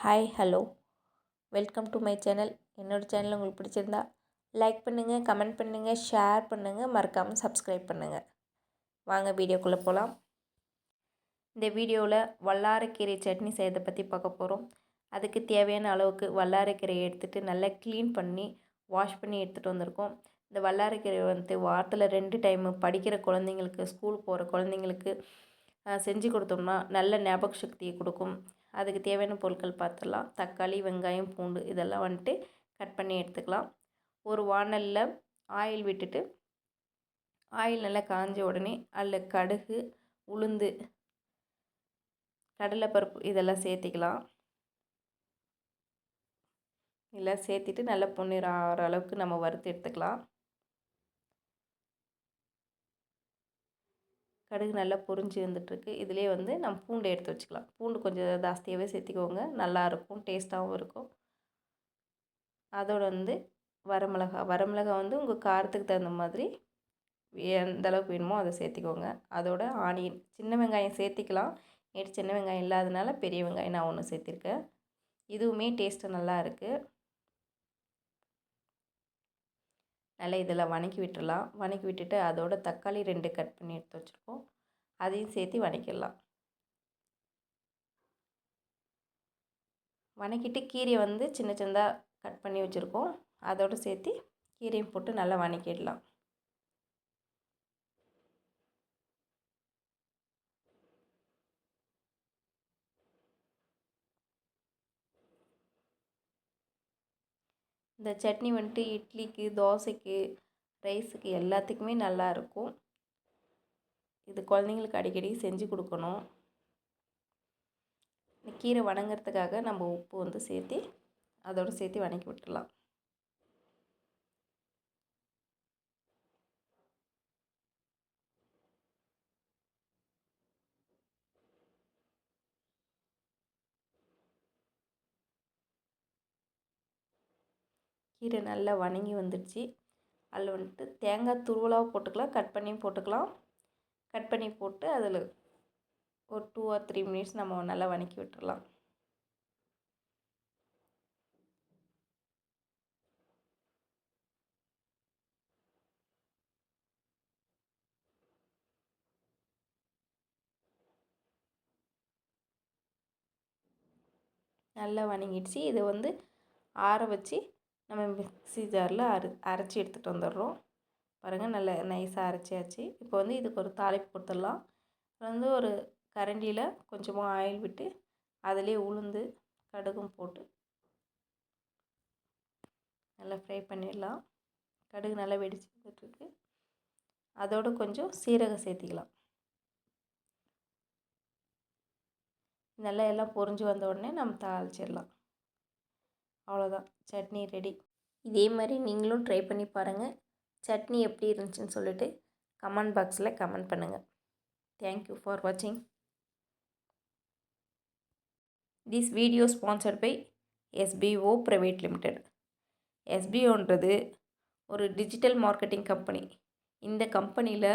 Hi hello welcome to my channel. என்னோடய channel உங்களுக்கு பிடிச்சிருந்தா லைக் பண்ணுங்கள், கமெண்ட் பண்ணுங்கள், ஷேர் பண்ணுங்கள், மறக்காமல் சப்ஸ்கிரைப் பண்ணுங்கள். வாங்க வீடியோக்குள்ளே போகலாம். இந்த வீடியோவில் வல்லாரைக்கீரை சட்னி செய்கிறத பற்றி பார்க்க போகிறோம். அதுக்கு தேவையான அளவுக்கு வல்லாரைக்கீரையை எடுத்துகிட்டு நல்லா க்ளீன் பண்ணி வாஷ் பண்ணி எடுத்துகிட்டு வந்திருக்கோம். இந்த வல்லாரைக்கீரை வாரத்தில் 2 டைமு படிக்கிற குழந்தைங்களுக்கு, ஸ்கூல் போகிற குழந்தைங்களுக்கு செஞ்சு கொடுத்தோம்னா நல்ல ஞாபக சக்தியை கொடுக்கும். அதுக்கு தேவையான பொருட்கள் பார்த்துடலாம். தக்காளி, வெங்காயம், பூண்டு இதெல்லாம் கட் பண்ணி எடுத்துக்கலாம். ஒரு வாணலில் ஆயில் விட்டுட்டு ஆயில் நல்லா காஞ்ச உடனே அதில் கடுகு, உளுந்து, கடலைப்பருப்பு இதெல்லாம் சேர்த்திக்கலாம். இதெல்லாம் சேர்த்திட்டு நல்லா பொன்னிறம் ஆகிற அளவுக்கு நம்ம வறுத்து எடுத்துக்கலாம். கடுகு நல்லா பொரிஞ்சு வந்துட்டுருக்கு. இதிலே நம்ம பூண்டு எடுத்து வச்சுக்கலாம். பூண்டு கொஞ்சம் ஜாஸ்தியாகவே சேர்த்திக்கோங்க, நல்லாயிருக்கும், டேஸ்ட்டாகவும் இருக்கும். அதோடு வரமிளகா உங்கள் காரத்துக்கு தகுந்த மாதிரி எந்த அளவுக்கு வேணுமோ அதை சேர்த்திக்கோங்க. அதோட ஆனியன், சின்ன வெங்காயம் சேர்த்திக்கலாம். நேற்று சின்ன வெங்காயம் இல்லாதனால பெரிய வெங்காயம் நான் 1 சேர்த்திருக்கேன். இதுவுமே டேஸ்ட்டு நல்லா இருக்குது. நல்லா இதில் வதக்கி விட்டுடலாம். வதக்கி விட்டுட்டு அதோட தக்காளி 2 கட் பண்ணி எடுத்து வச்சுருக்கோம், அதையும் சேர்த்து வதக்கிடலாம். வதக்கிட்டு கீரையை சின்ன சின்னதாக கட் பண்ணி வச்சுருக்கோம், அதோடு சேர்த்து கீரையும் போட்டு நல்லா வதக்கிடலாம். இந்த சட்னி இட்லிக்கு, தோசைக்கு, ரைஸுக்கு எல்லாத்துக்குமே நல்லாயிருக்கும். இது குழந்தைங்களுக்கு அடிக்கடி செஞ்சு கொடுக்கணும். இந்த கீரை வதங்கிறதுக்காக நம்ம உப்பு சேர்த்து அதோடு சேர்த்து வதக்கி விட்டுடலாம். கீரை நல்லா வதங்கி வந்துடுச்சு. அதில் தேங்காய் துருவலாக போட்டுக்கலாம், கட் பண்ணியும் போட்டுக்கலாம். கட் பண்ணி போட்டு அதில் ஒரு 2 or 3 மினிட்ஸ் நம்ம நல்லா வதக்கி விட்டுடலாம். நல்லா வதங்கிடுச்சு. இதை ஆற வச்சு நம்ம மிக்ஸி ஜாரில் அரைச்சி எடுத்துகிட்டு வந்துடுறோம். பாருங்கள், நல்லா நைஸாக அரைச்சியாச்சு. இப்போ இதுக்கு ஒரு தாளிப்பு கொடுத்துடலாம். ஒரு கரண்டியில் கொஞ்சமாக ஆயில் விட்டு அதிலே உளுந்து, கடுகும் போட்டு நல்லா ஃப்ரை பண்ணிடலாம். கடுகு நல்லா வெடிச்சு வந்துட்டுருக்கு. அதோடு கொஞ்சம் சீரகம் சேர்த்திக்கலாம். நல்லா எல்லாம் பொரிஞ்சு வந்த உடனே நம்ம தாளிச்சிடலாம். அவ்வளோதான், சட்னி ரெடி. இதே மாதிரி நீங்களும் ட்ரை பண்ணி பாருங்கள். சட்னி எப்படி இருந்துச்சுன்னு சொல்லிட்டு கமெண்ட் பாக்ஸில் கமெண்ட் பண்ணுங்கள். தேங்க்யூ ஃபார் வாட்சிங். This video sponsored by SBO Private Limited. SBOன்றது ஒரு டிஜிட்டல் மார்க்கெட்டிங் கம்பெனி. இந்த கம்பெனியில்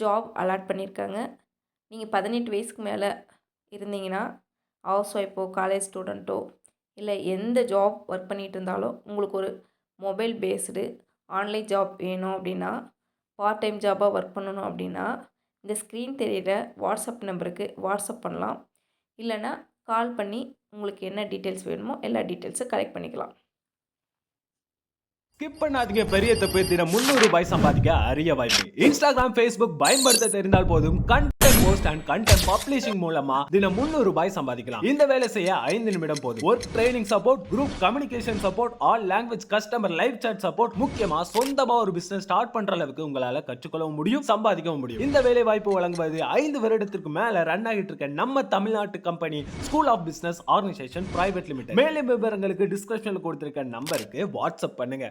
ஜாப் அலாட் பண்ணியிருக்காங்க. நீங்கள் 18 வயசுக்கு மேலே இருந்தீங்கன்னா, ஹவுஸ் ஒய்ஃபோ, காலேஜ் ஸ்டூடெண்ட்டோ, இல்லை எந்த ஜாப் ஒர்க் பண்ணிகிட்டு இருந்தாலும் உங்களுக்கு ஒரு மொபைல் பேஸ்டு ஆன்லைன் ஜாப் வேணும் அப்படின்னா, பார்ட் டைம் ஜாபாக ஒர்க் பண்ணணும் அப்படின்னா, இந்த ஸ்க்ரீன் தெரிகிற வாட்ஸ்அப் நம்பருக்கு வாட்ஸ்அப் பண்ணலாம். இல்லைன்னா கால் பண்ணி உங்களுக்கு என்ன டீட்டெயில்ஸ் வேணுமோ எல்லா டீட்டெயில்ஸும் கலெக்ட் பண்ணிக்கலாம். ஸ்கிப் பண்ணாதீங்க, பெரிய தப்பு. தினம் 300 ரூபாய் சம்பாதிக்க அரிய வாய்ப்பு. இன்ஸ்டாகிராம், Facebook பயன்படுத்த தெரிந்தால் போதும். Content post and content publishing மூலமா தினம் 300 ரூபாய் சம்பாதிக்கலாம். இந்த வேலை செய்ய 5 நிமிடம் போதும். Work training support, group communication support, all language customer live chat support, முக்கியமா சொந்தமா ஒரு பிசினஸ் ஸ்டார்ட் பண்ற அளவுக்கு உங்களால கற்றுக்கொள்ளவும் முடியும், சம்பாதிக்கவும் முடியும். இந்த வேலை வாய்ப்பு வழங்குவது 5 வருடத்திற்கு மேல ரன் ஆகிட்டு இருக்க நம்ம தமிழ்நாட்டு company school of business organisation private limited. மேலும் விவரங்களுக்கு டிஸ்கிரிப்ஷன்ல கொடுத்திருக்க நம்பருக்கு வாட்ஸ்அப் பண்ணுங்க.